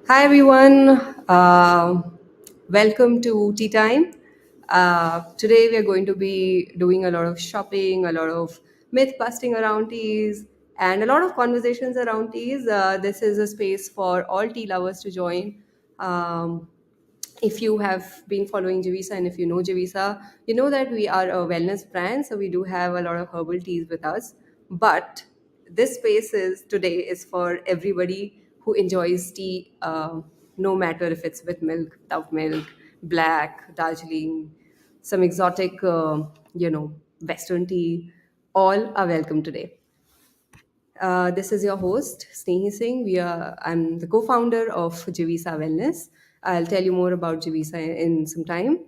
Hi everyone, welcome to Tea Time. Today we are going to be doing a lot of shopping, a lot of myth busting around teas, and a lot of conversations around teas. This is a space for all tea lovers to join. Um, if you have been following Javisa and if you know Javisa, you know that we are a wellness brand, so we do have a lot of herbal teas with us. But this space is today is for everybody who enjoys tea, no matter if it's with milk, without milk, black, Darjeeling, some exotic, Western tea. All are welcome today. This is your host, Snehi Singh. I'm the co-founder of Javisa Wellness. I'll tell you more about Javisa in some time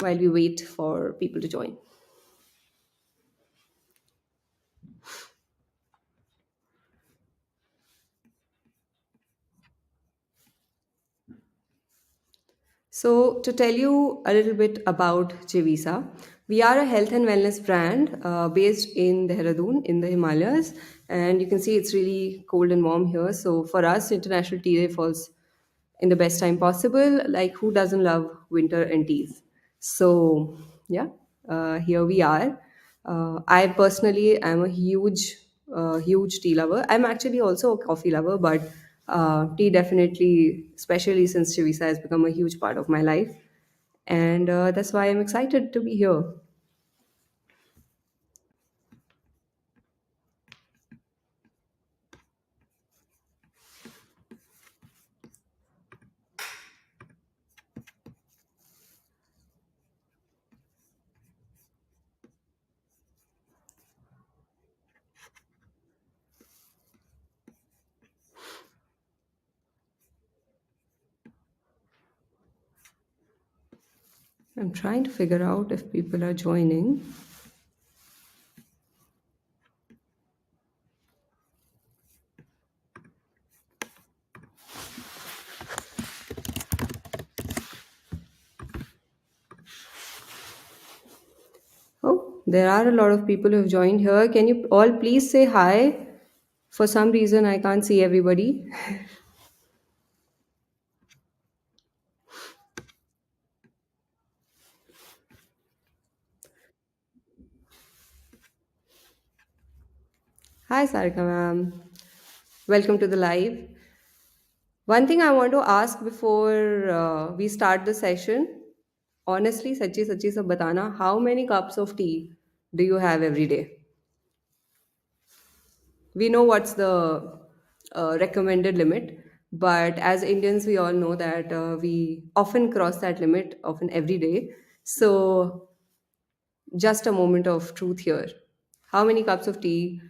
while we wait for people to join. So, to tell you a little bit about Javisa, we are a health and wellness brand based in Dehradun in the Himalayas. And you can see it's really cold and warm here. So, for us, International Tea Day falls in the best time possible. Like, who doesn't love winter and teas? So, yeah, here we are. I personally am a huge tea lover. I'm actually also a coffee lover, but tea definitely, especially since Chivisa has become a huge part of my life, and that's why I'm excited to be here. I'm trying to figure out if people are joining. Oh, there are a lot of people who have joined here. Can you all please say hi? For some reason, I can't see everybody. Hi, Sarika ma'am. Welcome to the live. One thing I want to ask before we start the session, honestly, Sachi sab batana, how many cups of tea do you have every day? We know what's the recommended limit, but as Indians, we all know that we often cross that limit, often every day. So, just a moment of truth here. How many cups of tea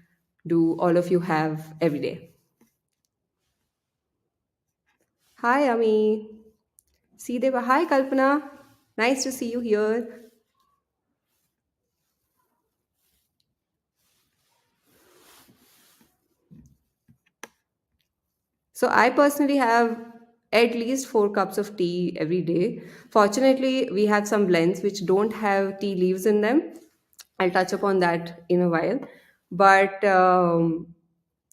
do all of you have every day? Hi, Ami. See Deva. Hi, Kalpana. Nice to see you here. So I personally have at least 4 cups of tea every day. Fortunately, we have some blends which don't have tea leaves in them. I'll touch upon that in a while. But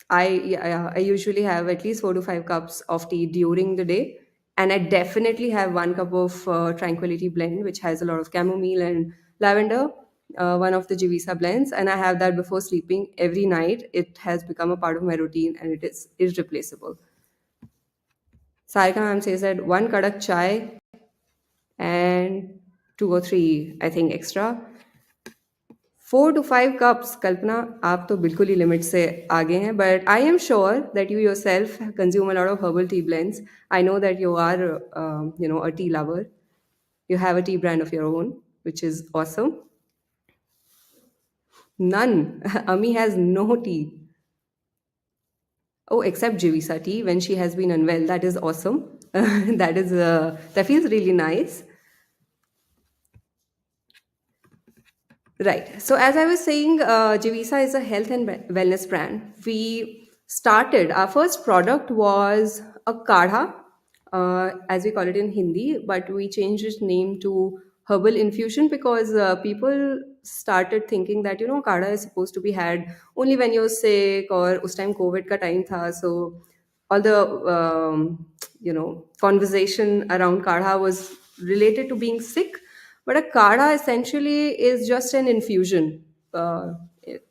I usually have at least 4 to 5 cups of tea during the day, and I definitely have 1 cup of Tranquility blend, which has a lot of chamomile and lavender. One of the Jivisa blends, and I have that before sleeping every night. It has become a part of my routine, and it is irreplaceable. Sarika ma'am says that one kadak chai and 2 or 3, I think, extra. 4 to 5 cups, Kalpana, आप तो बिल्कुल ही limit से आगे हैं. But I am sure that you yourself consume a lot of herbal tea blends. I know that you are, a tea lover. You have a tea brand of your own, which is awesome. None. Ami has no tea. Oh, except Jivisa tea when she has been unwell. That is awesome. That feels really nice. Right. So, as I was saying, Javisa is a health and wellness brand. Our first product was a kadha, as we call it in Hindi, but we changed its name to herbal infusion because people started thinking that, kadha is supposed to be had only when you're sick or us time COVID ka time tha. So, all the conversation around kadha was related to being sick, but a kadha essentially is just an infusion. uh,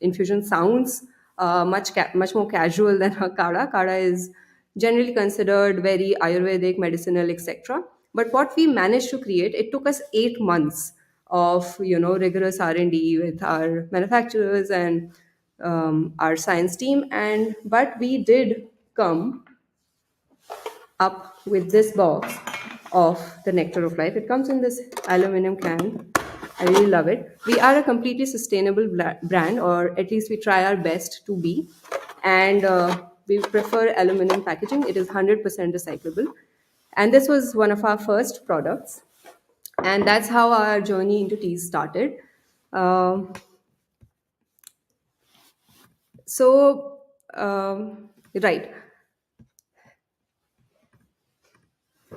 Infusion sounds much more casual than a kadha. Kadha is generally considered very ayurvedic, medicinal, etc. But what we managed to create, it took us 8 months of rigorous R&D with our manufacturers and our science team, and but we did come up with this box of the Nectar of Life. It comes in this aluminum can. I really love it. We are a completely sustainable brand, or at least we try our best to be. And we prefer aluminum packaging. It is 100% recyclable. And this was one of our first products. And that's how our journey into teas started. Um, so, right.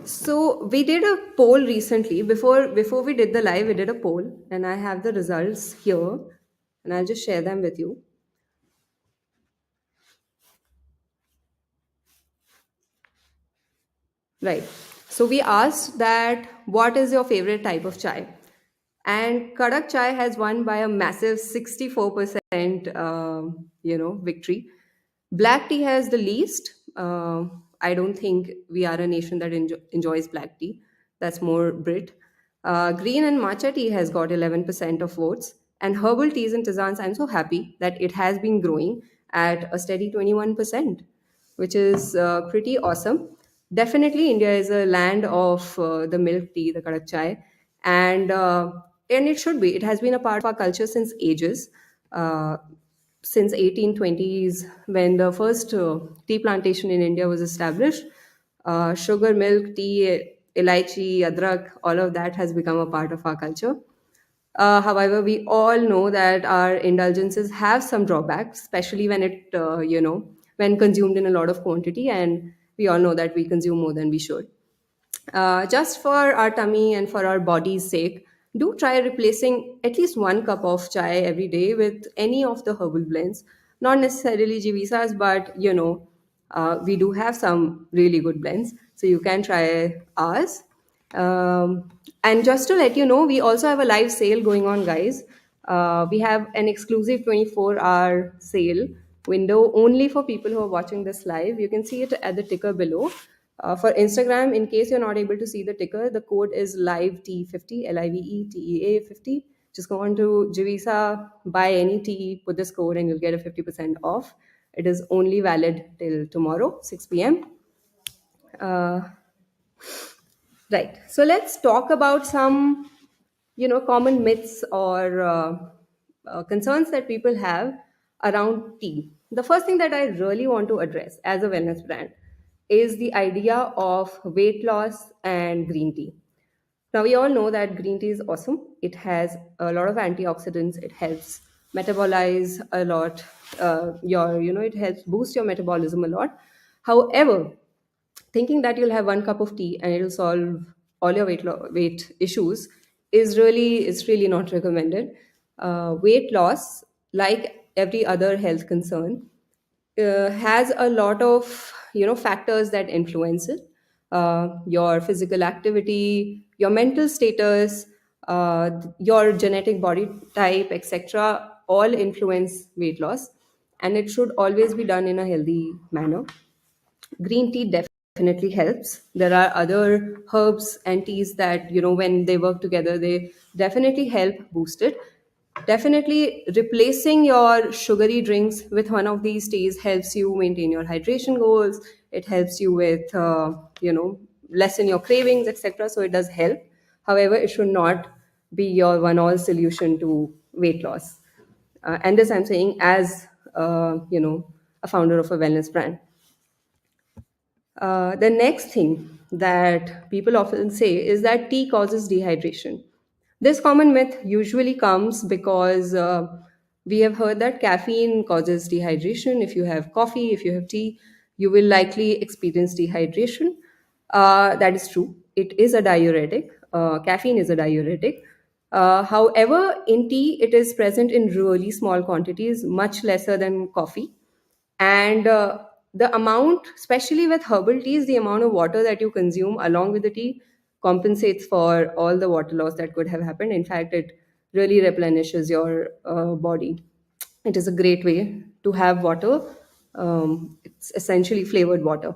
So we did a poll recently. Before we did the live, we did a poll, and I have the results here, and I'll just share them with you. Right. So we asked that what is your favorite type of chai? And Kadak chai has won by a massive 64%, victory. Black tea has the least. I don't think we are a nation that enjoys black tea. That's more Brit. Green and matcha tea has got 11% of votes. And herbal teas and tisanes, I'm so happy that it has been growing at a steady 21%, which is pretty awesome. Definitely, India is a land of the milk tea, the kadak chai, and it should be. It has been a part of our culture since ages. Uh, since 1820s, when the first tea plantation in India was established, sugar, milk, tea, elaichi, adrak, all of that has become a part of our culture. However, we all know that our indulgences have some drawbacks, especially when when consumed in a lot of quantity, and we all know that we consume more than we should. Just for our tummy and for our body's sake, do try replacing at least 1 cup of chai every day with any of the herbal blends. Not necessarily Jivisas, but we do have some really good blends, so you can try ours. And just to let you know, we also have a live sale going on, guys. We have an exclusive 24-hour sale window only for people who are watching this live. You can see it at the ticker below. For Instagram, in case you're not able to see the ticker, the code is LIVET50, LIVETEA 50. Just go on to Javisa, buy any tea, put this code, and you'll get a 50% off. It is only valid till tomorrow, 6 p.m. Uh, right. So let's talk about some, common myths or concerns that people have around tea. The first thing that I really want to address as a wellness brand is the idea of weight loss and green tea. Now, we all know that green tea is awesome. It has a lot of antioxidants. It helps metabolize a lot. It helps boost your metabolism a lot. However, thinking that you'll have 1 cup of tea and it'll solve all your weight issues is really not recommended. Weight loss, like every other health concern, has a lot of factors that influence it. Your physical activity, your mental status, your genetic body type, etc., all influence weight loss, and it should always be done in a healthy manner. Green tea definitely helps. There are other herbs and teas that, when they work together, they definitely help boost it. Definitely replacing your sugary drinks with one of these teas helps you maintain your hydration goals. It helps you with, lessen your cravings, etc. So it does help. However, it should not be your one all solution to weight loss. And this I'm saying as, a founder of a wellness brand. The next thing that people often say is that tea causes dehydration. This common myth usually comes because we have heard that caffeine causes dehydration. If you have coffee, if you have tea, you will likely experience dehydration. That is true. It is a diuretic. Caffeine is a diuretic. However, in tea, it is present in really small quantities, much lesser than coffee. And the amount, especially with herbal teas, the amount of water that you consume along with the tea compensates for all the water loss that could have happened. In fact, it really replenishes your body. It is a great way to have water. It's essentially flavored water.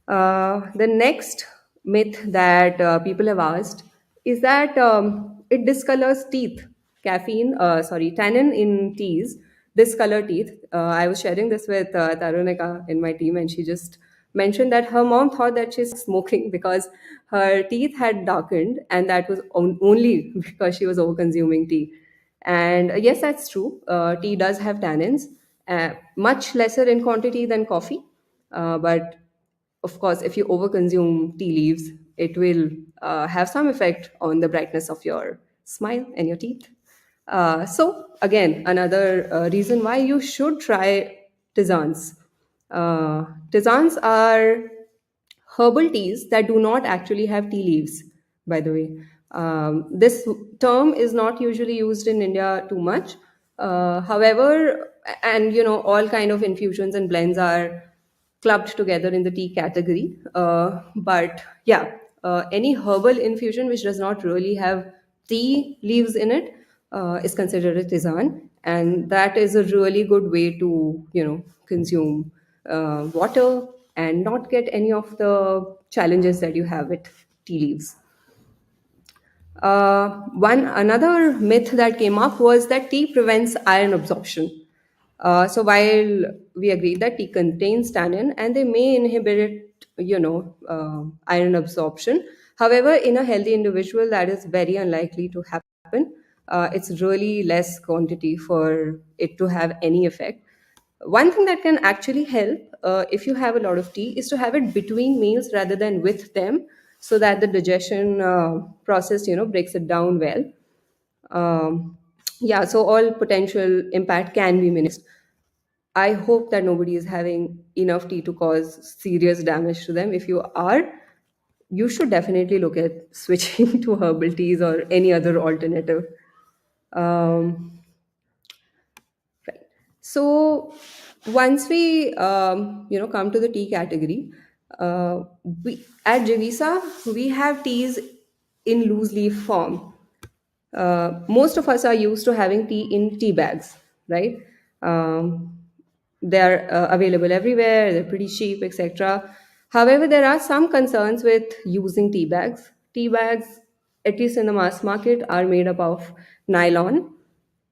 The next myth that people have asked is that it discolors teeth. Tannin in teas discolor teeth. I was sharing this with Tarunika in my team, and she just mentioned that her mom thought that she's smoking because her teeth had darkened, and that was only because she was over consuming tea. And yes, that's true. Tea does have tannins, much lesser in quantity than coffee. But of course, if you overconsume tea leaves, it will have some effect on the brightness of your smile and your teeth. So, again, another reason why you should try tisanes. Tisanes are herbal teas that do not actually have tea leaves, by the way. This term is not usually used in India too much. However, and all kind of infusions and blends are clubbed together in the tea category. But yeah, any herbal infusion which does not really have tea leaves in it is considered a tisane, and that is a really good way to consume water and not get any of the challenges that you have with tea leaves. One another myth that came up was that tea prevents iron absorption. So while we agree that tea contains tannin and they may inhibit, iron absorption, however, in a healthy individual, that is very unlikely to happen. It's really less quantity for it to have any effect. One thing that can actually help if you have a lot of tea is to have it between meals rather than with them, so that the digestion process breaks it down well. Yeah, so all potential impact can be minimized. I hope that nobody is having enough tea to cause serious damage to them. If you are, you should definitely look at switching to herbal teas or any other alternative. um, Right. So once we come to the tea category, we at Javisa we have teas in loose leaf form. Most of us are used to having tea in tea bags, right? Um, they're available everywhere. They're pretty cheap, etc. However, there are some concerns with using tea bags. Tea bags, at least in the mass market, are made up of nylon,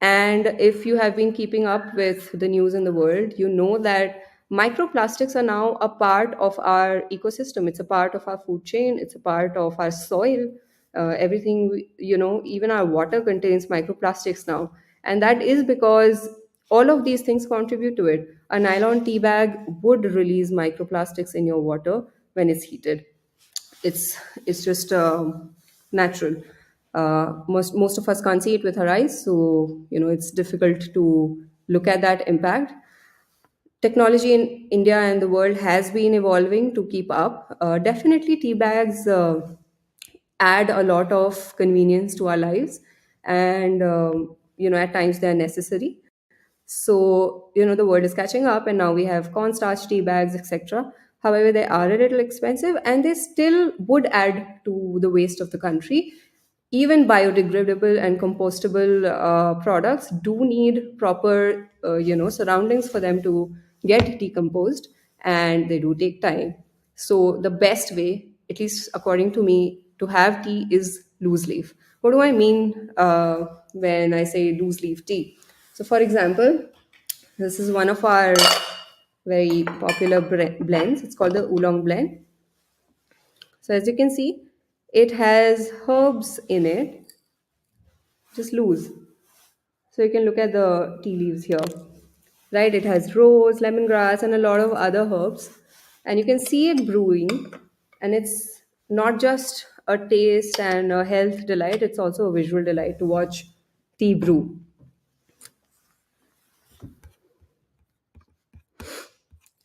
and if you have been keeping up with the news in the world, you know that microplastics are now a part of our ecosystem. It's a part of our food chain, it's a part of our soil. Everything, even our water contains microplastics now. And that is because all of these things contribute to it. A nylon tea bag would release microplastics in your water when it's heated. It's just natural. Most of us can't see it with our eyes, so it's difficult to look at that impact. Technology in India and the world has been evolving to keep up. Definitely, tea bags add a lot of convenience to our lives, and at times they are necessary. So, the world is catching up, and now we have cornstarch tea bags, etc. However, they are a little expensive and they still would add to the waste of the country. Even biodegradable and compostable products do need proper, surroundings for them to get decomposed, and they do take time. So, the best way, at least according to me, to have tea is loose leaf. What do I mean when I say loose leaf tea? So, for example, this is one of our very popular blends. It's called the Oolong blend. So, as you can see, it has herbs in it, just loose. So, you can look at the tea leaves here, right? It has rose, lemongrass, and a lot of other herbs. And you can see it brewing, and it's not just a taste and a health delight, it's also a visual delight to watch tea brew.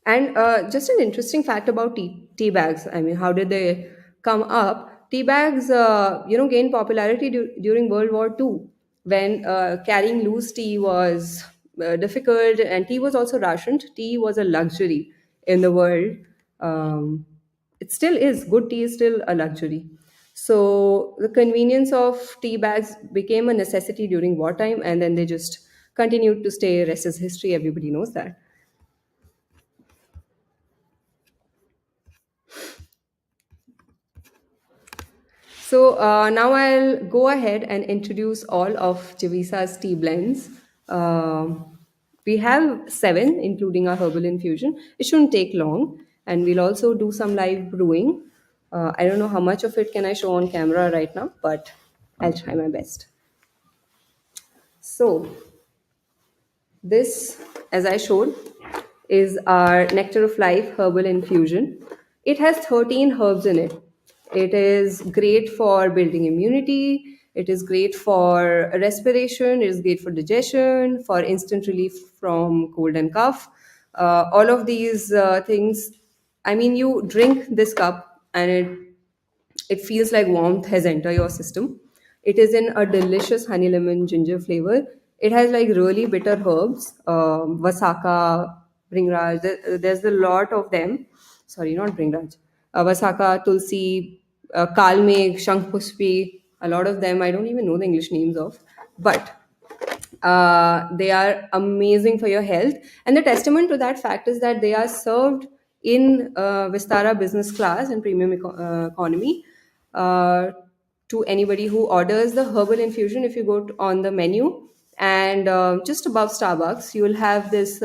And just an interesting fact about tea bags. I mean, how did they come up? Tea bags, gained popularity during World War II when carrying loose tea was difficult, and tea was also rationed. Tea was a luxury in the world. Um, it still is. Good tea is still a luxury. So the convenience of tea bags became a necessity during wartime, and then they just continued to stay. Rest is history. Everybody knows that. So now I'll go ahead and introduce all of Javisa's tea blends. We have seven, including our herbal infusion. It shouldn't take long, and we'll also do some live brewing. I don't know how much of it can I show on camera right now, but I'll try my best. So this, as I showed, is our Nectar of Life herbal infusion. It has 13 herbs in it. It is great for building immunity. It is great for respiration. It is great for digestion, for instant relief from cold and cough. All of these things, I mean, you drink this cup and it feels like warmth has entered your system. It is in a delicious honey lemon ginger flavor. It has like really bitter herbs, vasaka, bringraj. There's a lot of them. Sorry, not bringraj. Vasaka, tulsi, kalmeg, shankpushpi. A lot of them I don't even know the English names of, but they are amazing for your health. And the testament to that fact is that they are served in Vistara business class and premium economy uh, to anybody who orders the herbal infusion. If you go on the menu and just above Starbucks, you will have this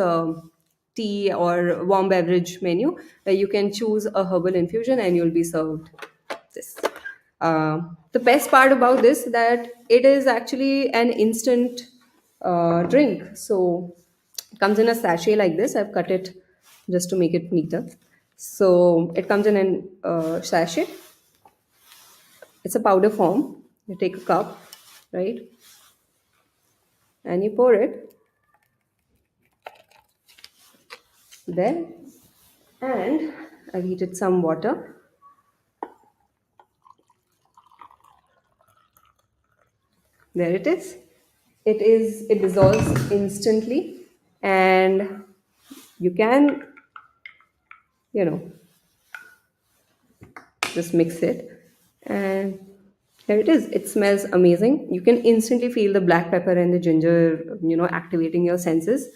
tea or warm beverage menu where you can choose a herbal infusion and you'll be served this. The best part about this that it is actually an instant drink. So it comes in a sachet like this. I've cut it just to make it neater. So it comes in an sachet. It's a powder form. You take a cup, right, and you pour it there, and I've heated some water. There it is. It dissolves instantly, and you can, you know, just mix it, and there it is. It smells amazing. You can instantly feel the black pepper and the ginger, activating your senses.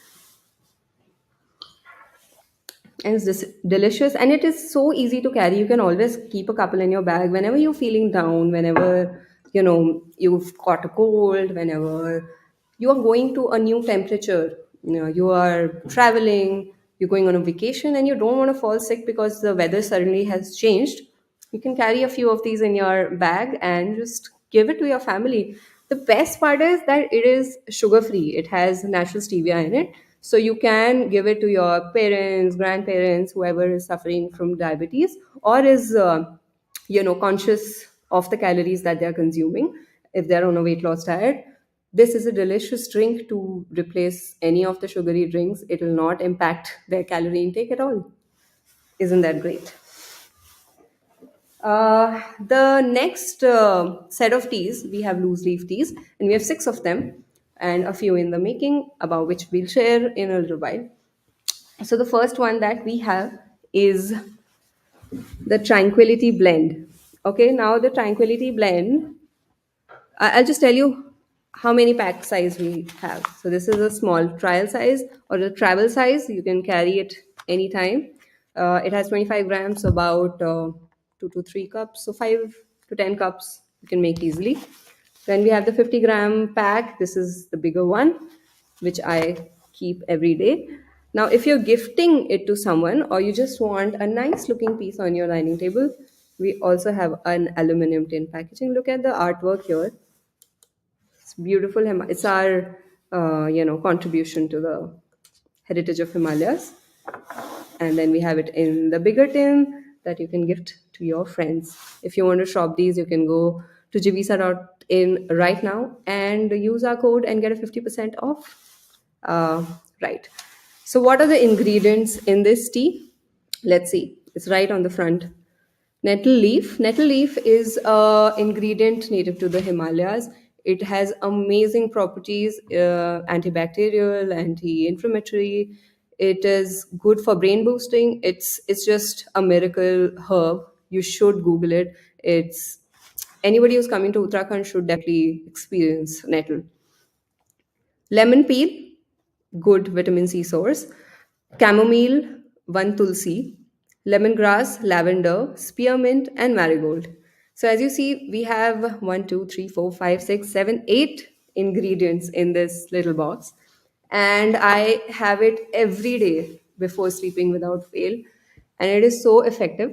And it's just delicious, and it is so easy to carry. You can always keep a couple in your bag whenever you're feeling down, whenever you've caught a cold, whenever you are going to a new temperature, you are traveling, you're going on a vacation, and you don't want to fall sick because the weather suddenly has changed. You can carry a few of these in your bag and just give it to your family. The best part is that it is sugar free. It has natural stevia in it. So you can give it to your parents, grandparents, whoever is suffering from diabetes or is, conscious of the calories that they're consuming if they're on a weight loss diet. This is a delicious drink to replace any of the sugary drinks. It will not impact their calorie intake at all. Isn't that great? The next set of teas, we have loose leaf teas, and we have six of them, and a few in the making, about which we'll share in a little while. So, the first one that we have is the Tranquility Blend. Okay, now the Tranquility Blend, I'll just tell you how many pack size we have. So this is a small trial size or a travel size. You can carry it anytime. It has 25 grams, so about 2 to 3 cups. So 5 to 10 cups you can make easily. Then we have the 50-gram pack. This is the bigger one, which I keep every day. Now, if you're gifting it to someone or you just want a nice looking piece on your dining table, we also have an aluminum tin packaging. Look at the artwork here. It's beautiful. It's our, contribution to the heritage of Himalayas. And then we have it in the bigger tin that you can gift to your friends. If you want to shop these, you can go to jivisa.in right now and use our code and get a 50% off. Right. So, what are the ingredients in this tea? Let's see. It's right on the front. Nettle leaf. Nettle leaf is a ingredient native to the Himalayas. It has amazing properties, antibacterial, anti-inflammatory. It is good for brain boosting. It's just a miracle herb. You should Google it. It's Anybody who's coming to Uttarakhand should definitely experience nettle. Lemon peel, good vitamin C source. Chamomile, one tulsi. Lemongrass, lavender, spearmint, and marigold. So as you see, we have 1, 2, 3, 4, 5, 6, 7, 8 ingredients in this little box, and I have it every day before sleeping without fail, and it is so effective.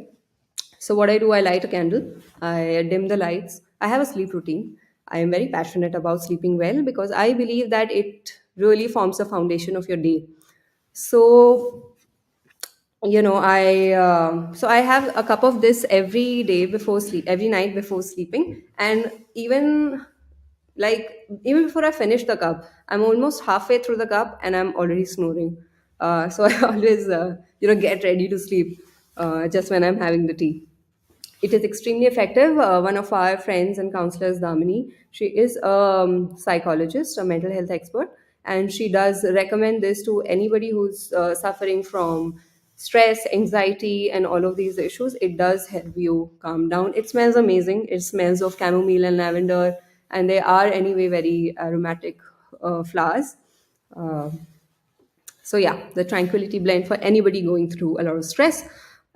So what I do, I light a candle, I dim the lights. I have a sleep routine. I am very passionate about sleeping well because I believe that it really forms the foundation of your day. So I have a cup of this every day before sleep, every night before sleeping, and even before I finish the cup, I'm almost halfway through the cup and I'm already snoring. So I always get ready to sleep just when I'm having the tea. It is extremely effective. One of our friends and counselors, Damini, she is a psychologist, a mental health expert, and she does recommend this to anybody who's suffering from stress, anxiety, and all of these issues. It does help you calm down. It smells amazing. It smells of chamomile and lavender, and they are anyway very aromatic flowers. Uh, so yeah, the tranquility blend for anybody going through a lot of stress,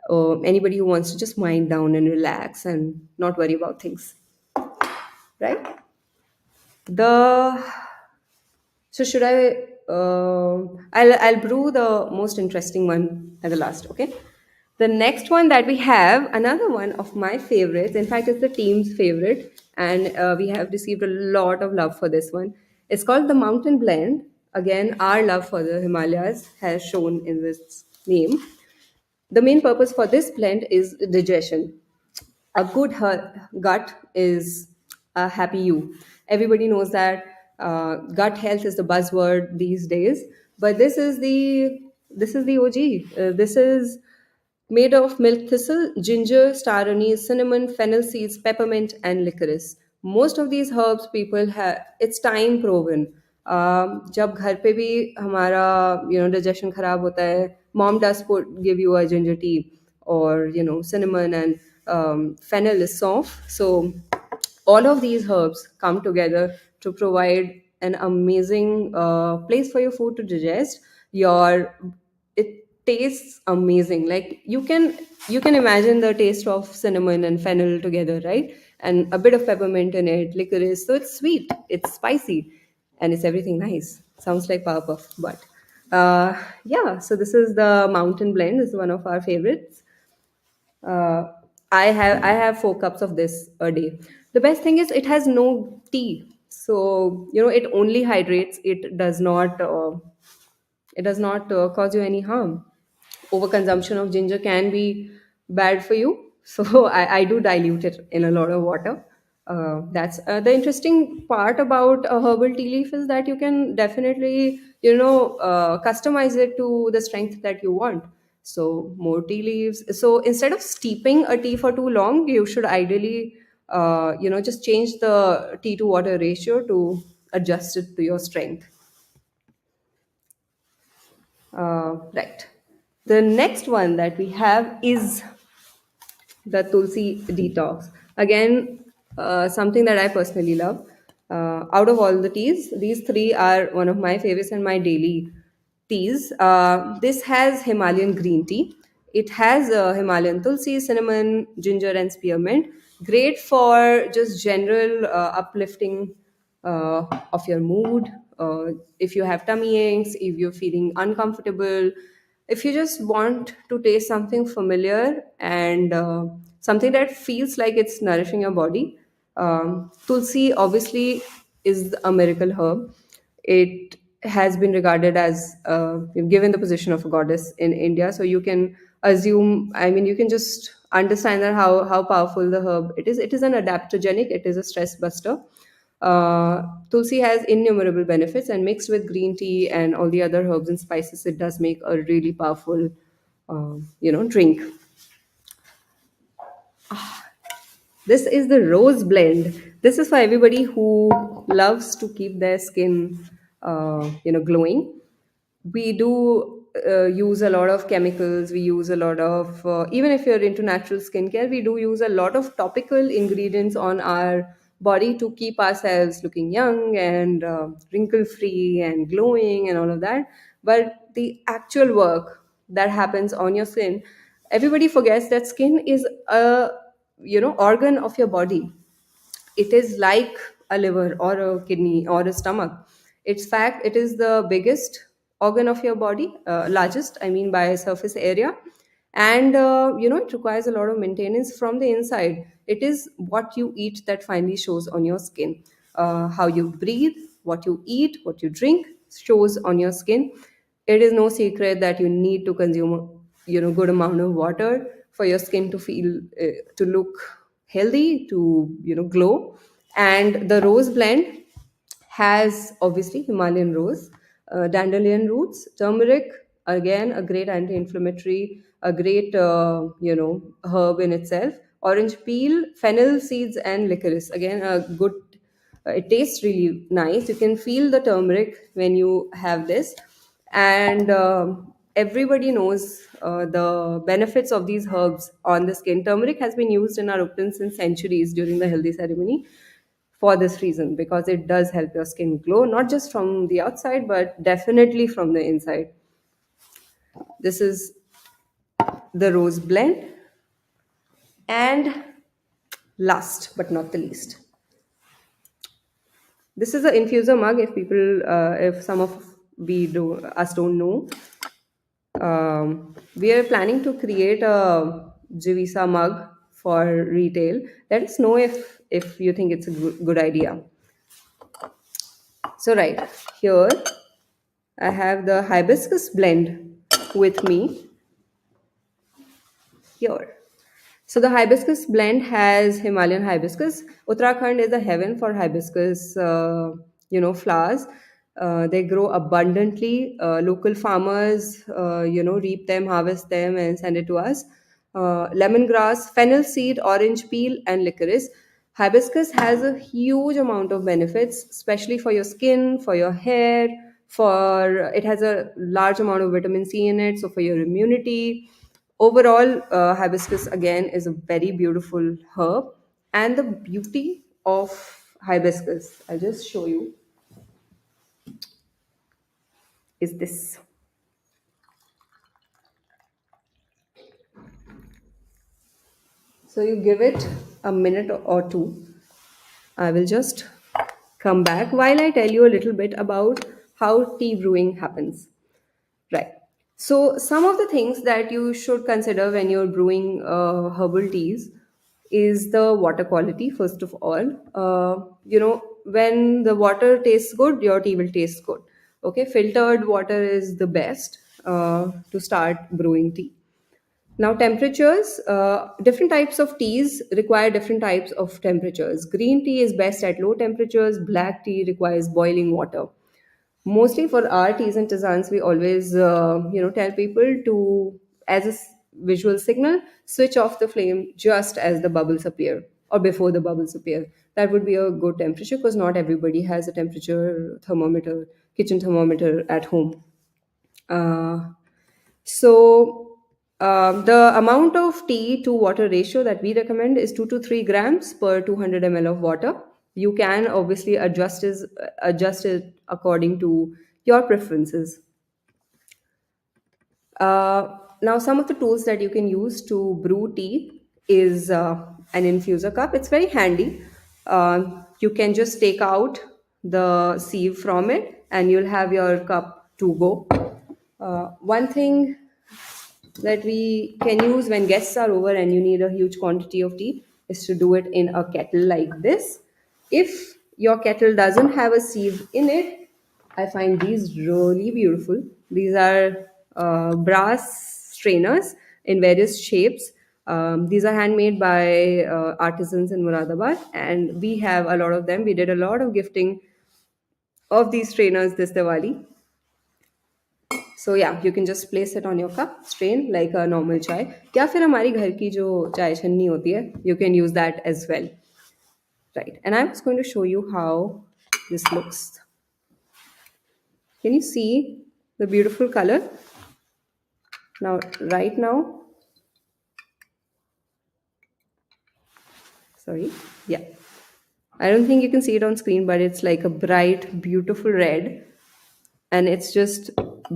or anybody who wants to just wind down and relax and not worry about things, right? The so should I? I'll brew the most interesting one at the last. Okay. The next one that we have, another one of my favorites. In fact, it's the team's favorite, and we have received a lot of love for this one. It's called the Mountain Blend. Again, our love for the Himalayas has shown in this name. The main purpose for this blend is digestion. A good gut is a happy you. Everybody knows that gut health is the buzzword these days, but this is the OG. This is made of milk thistle, ginger, star anise, cinnamon, fennel seeds, peppermint, and licorice. Most of these herbs people have. It's time proven. जब घर पे भी हमारा digestion खराब होता है, mom does give you a ginger tea, or cinnamon and fennel is soft. So all of these herbs come together to provide an amazing place for your food to digest. Your It tastes amazing. Like you can imagine the taste of cinnamon and fennel together, right? And a bit of peppermint in it, licorice. So it's sweet, it's spicy, and it's everything nice. Sounds like Powerpuff, but yeah. So this is the Mountain Blend. This is one of our favorites. uh, I have 4 cups of this a day. The best thing is it has no tea, so it only hydrates. It does not cause you any harm. Overconsumption of ginger can be bad for you, so I do dilute it in a lot of water. That's the interesting part about a herbal tea leaf is that you can definitely customize it to the strength that you want. So more tea leaves. So instead of steeping a tea for too long, you should ideally just change the tea to water ratio to adjust it to your strength. Right. The next one that we have is the Tulsi detox. Again, something that I personally love. Out of all the teas, these three are one of my favorites and my daily teas. This has Himalayan green tea. It has Himalayan tulsi, cinnamon, ginger, and spearmint. Great for just general uplifting of your mood. If you have tummy aches, if you're feeling uncomfortable, if you just want to taste something familiar and something that feels like it's nourishing your body, tulsi obviously is a miracle herb. It has been regarded as given the position of a goddess in India, so you can assume. I mean, you can just understand that how powerful the herb it is. It is an adaptogenic. It is a stress buster. Tulsi has innumerable benefits, and mixed with green tea and all the other herbs and spices, it does make a really powerful, drink. This is the rose blend. This is for everybody who loves to keep their skin, glowing. We do use a lot of chemicals. We use a lot of, even if you're into natural skincare, we do use a lot of topical ingredients on our body to keep ourselves looking young and wrinkle free and glowing and all of that. But the actual work that happens on your skin, everybody forgets that skin is a organ of your body. It is like a liver or a kidney or a stomach. It's fact, it is the biggest organ of your body, largest, I mean, by surface area. And it requires a lot of maintenance from the inside. It is what you eat that finally shows on your skin. How you breathe, what you eat, what you drink shows on your skin. It is no secret that you need to consume good amount of water for your skin to feel to look healthy, to glow. And the rose blend has obviously Himalayan rose, dandelion roots, turmeric, again a great anti-inflammatory, a great herb in itself, orange peel, fennel seeds, and licorice, again a good. It tastes really nice. You can feel the turmeric when you have this. And everybody knows the benefits of these herbs on the skin. Turmeric has been used in our Upton since centuries during the healthy ceremony for this reason, because it does help your skin glow, not just from the outside but definitely from the inside. This is the rose blend. And last but not the least, this is an infuser mug. If people, if some of we do us don't know, we are planning to create a Jivisa mug for retail. Let us know if you think it's a good idea. So right here, I have the hibiscus blend with me here. So the hibiscus blend has Himalayan hibiscus. Uttarakhand is a heaven for hibiscus, flowers. They grow abundantly. Local farmers, reap them, harvest them, and send it to us. Lemongrass, fennel seed, orange peel, and licorice. Hibiscus has a huge amount of benefits, especially for your skin, for your hair. For it has a large amount of vitamin C in it, so for your immunity. Overall, hibiscus again is a very beautiful herb. And the beauty of hibiscus, I'll just show you, is this. So you give it a minute or two. I will just come back while I tell you a little bit about how tea brewing happens. Right. So, some of the things that you should consider when you're brewing herbal teas is the water quality, first of all. When the water tastes good, your tea will taste good. Okay, filtered water is the best to start brewing tea. Now, temperatures, different types of teas require different types of temperatures. Green tea is best at low temperatures, black tea requires boiling water. Mostly for our teas and tisanes, we always tell people to, as a visual signal, switch off the flame just as the bubbles appear or before the bubbles appear. That would be a good temperature, because not everybody has a temperature thermometer, kitchen thermometer at home. Uh, so, the amount of tea to water ratio that we recommend is 2 to 3 grams per 200 ml of water. You can obviously adjust it according to your preferences. Now, some of the tools that you can use to brew tea is an infuser cup. It's very handy. You can just take out the sieve from it, and you'll have your cup to go. One thing that we can use when guests are over and you need a huge quantity of tea is to do it in a kettle like this. If your kettle doesn't have a sieve in it, I find these really beautiful. These are brass strainers in various shapes. These are handmade by artisans in Muradabad, and we have a lot of them. We did a lot of gifting of these strainers this Diwali. So yeah, you can just place it on your cup, strain like a normal chai. या फिर हमारी घर की जो चाय छन्नी होती है, you can use that as well. Right. And I'm just going to show you how this looks. Can you see the beautiful color? Now, right now, sorry, yeah. I don't think you can see it on screen, but it's like a bright, beautiful red. And it's just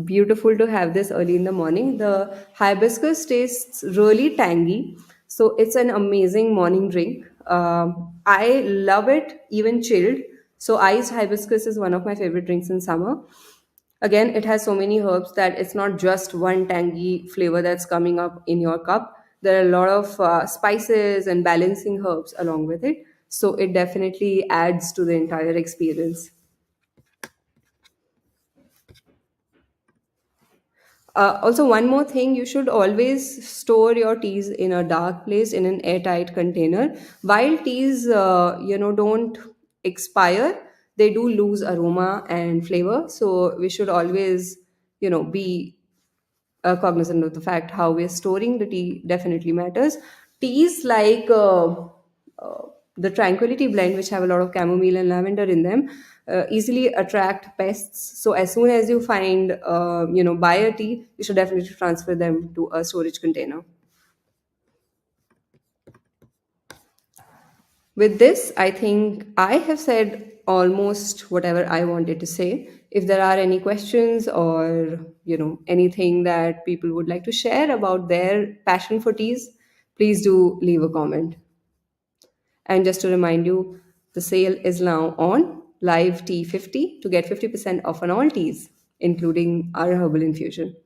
beautiful to have this early in the morning. The hibiscus tastes really tangy, so it's an amazing morning drink. I love it even chilled. So iced hibiscus is one of my favorite drinks in summer. Again, it has so many herbs that it's not just one tangy flavor that's coming up in your cup. There are a lot of spices and balancing herbs along with it, so it definitely adds to the entire experience. Also, one more thing, you should always store your teas in a dark place in an airtight container. While teas, don't expire, they do lose aroma and flavor. So we should always, be cognizant of the fact how we're storing the tea definitely matters. Teas like the Tranquility blend, which have a lot of chamomile and lavender in them, easily attract pests. So as soon as you find, buy a tea, you should definitely transfer them to a storage container. With this, I think I have said almost whatever I wanted to say. If there are any questions or anything that people would like to share about their passion for teas, please do leave a comment. And just to remind you, the sale is now on Live Tea 50 to get 50% off on all teas, including our herbal infusion.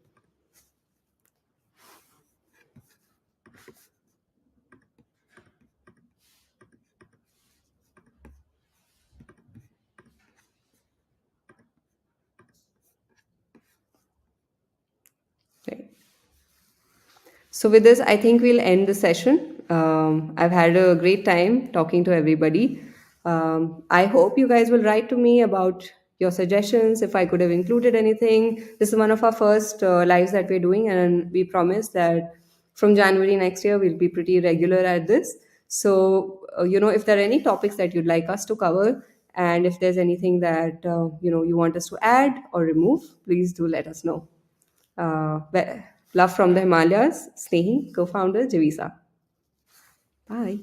Right. So, with this, I think we'll end the session. I've had a great time talking to everybody. I hope you guys will write to me about your suggestions, if I could have included anything. This is one of our first lives that we're doing, and we promise that from January next year, we'll be pretty regular at this. So, if there are any topics that you'd like us to cover, and if there's anything that you want us to add or remove, please do let us know. Love from the Himalayas, Snehi, co founder, Javisa. Bye.